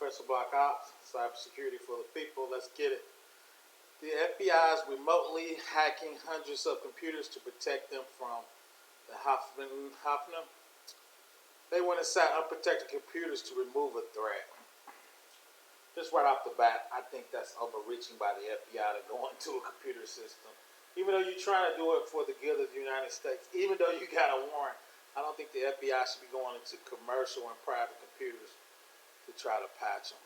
ProfessorBlackOps, cybersecurity for the people. Let's get it. The FBI is remotely hacking hundreds of computers to protect them from the Hafnium. They went inside unprotected computers to remove a threat. Just right off the bat, I think that's overreaching by the FBI to go into a computer system. Even though you're trying to do it for the good of the United States, even though you got a warrant, I don't think the FBI should be going into commercial and private computers to try to patch them.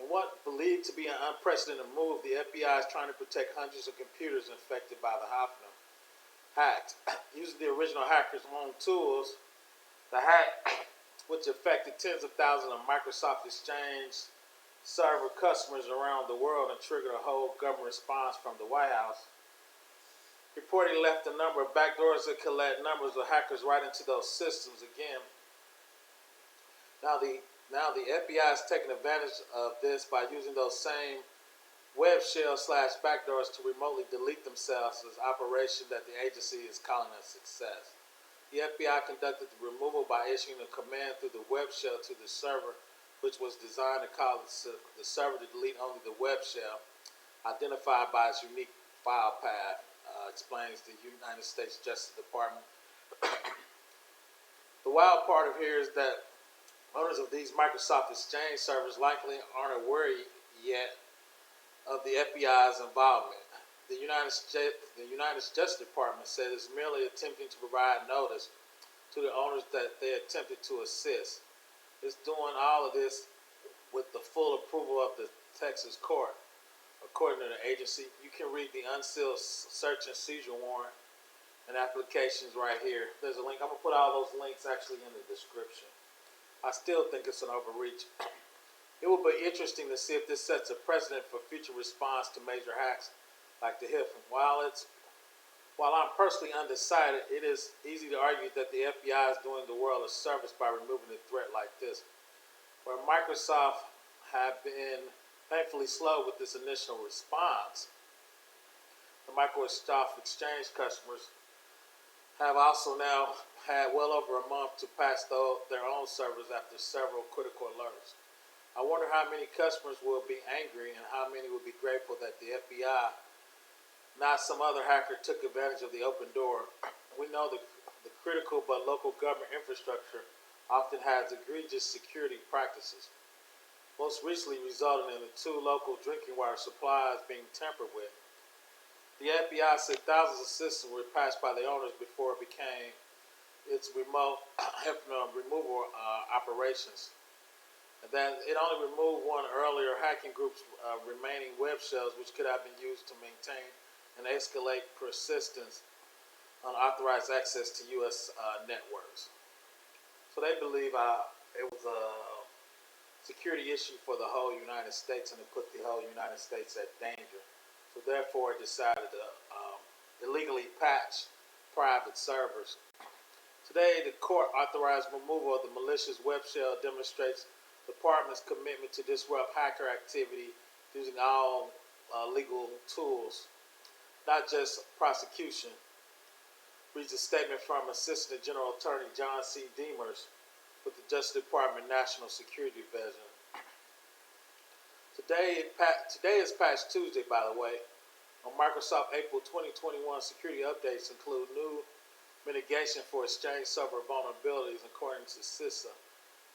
In what believed to be an unprecedented move, the FBI is trying to protect hundreds of computers infected by the Hafnium hacked. Using the original hacker's own tools, the hack, which affected tens of thousands of Microsoft Exchange server customers around the world and triggered a whole government response from the White House, reportedly left a number of backdoors that collect numbers of hackers right into those systems again. Now the FBI is taking advantage of this by using those same web shell / backdoors to remotely delete themselves as an operation that the agency is calling a success. The FBI conducted the removal by issuing a command through the web shell to the server, which was designed to cause the server to delete only the web shell, identified by its unique file path, explains the United States Justice Department. The wild part of here is that owners of these Microsoft Exchange servers likely aren't aware yet of the FBI's involvement. The United Justice Department said it's merely attempting to provide notice to the owners that they attempted to assist. It's doing all of this with the full approval of the Texas court. According to the agency, you can read the unsealed search and seizure warrant and applications right here. There's a link. I'm going to put all those links actually in the description. I still think it's an overreach. It will be interesting to see if this sets a precedent for future response to major hacks like the Hafnium. While I'm personally undecided, it is easy to argue that the FBI is doing the world a service by removing a threat like this. Where Microsoft have been thankfully slow with this initial response, the Microsoft Exchange customers have also now had well over a month to patch their own servers after several critical alerts. I wonder how many customers will be angry and how many will be grateful that the FBI, not some other hacker, took advantage of the open door. We know the critical but local government infrastructure often has egregious security practices, most recently resulting in the 2 local drinking water supplies being tampered with. The FBI said thousands of systems were patched by the owners before it became its remote Hafnium removal operations. And that it only removed one earlier hacking group's remaining web shells, which could have been used to maintain and escalate persistence unauthorized access to U.S. networks. So they believe it was a security issue for the whole United States, and it put the whole United States at danger. So therefore, it decided to illegally patch private servers. Today, the court authorized removal of the malicious web shell demonstrates the department's commitment to disrupt hacker activity using all legal tools, not just prosecution. Reads a statement from Assistant General Attorney John C. Demers with the Justice Department National Security Division. Today is Patch Tuesday, by the way. On Microsoft April 2021 security updates include new mitigation for Exchange server vulnerabilities, according to CISA.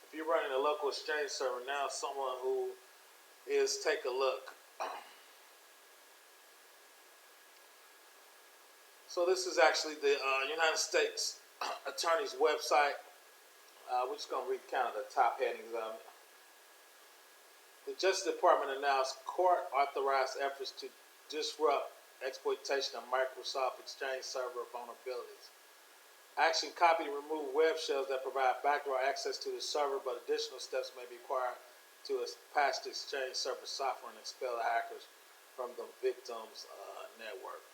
If you're running a local Exchange server now, someone who is, take a look. So this is actually the United States Attorney's website. We're just going to read kind of the top headings of it. The Justice Department announced court-authorized efforts to disrupt exploitation of Microsoft Exchange server vulnerabilities. Action copy and remove web shells that provide backdoor access to the server, but additional steps may be required to patch the Exchange server software and expel the hackers from the victim's network.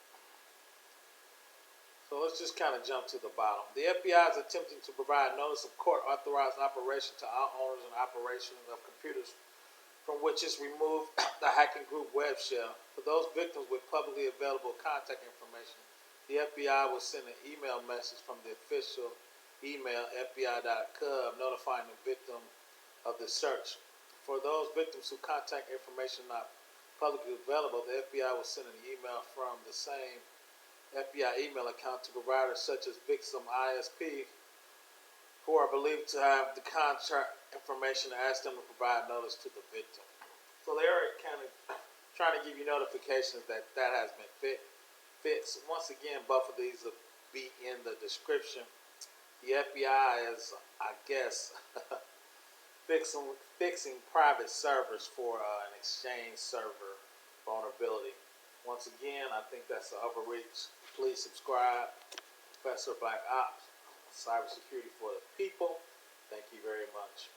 So let's just kind of jump to the bottom. The FBI is attempting to provide notice of court-authorized operation to all owners and operations of computers from which it's removed the hacking group web shell. For those victims with publicly available contact information, the FBI will send an email message from the official email fbi.gov notifying the victim of the search. For those victims whose contact information not publicly available, the FBI will send an email from the same FBI email account to providers such as Victim ISP who are believed to have the contact information to ask them to provide notice to the victim. So they are kind of trying to give you notifications that that has been fixed. Once again, both of these will be in the description. The FBI is, I guess, fixing private servers for an Exchange server vulnerability. Once again, I think that's an overreach. Please subscribe. Professor Black Ops, cybersecurity for the people. Thank you very much.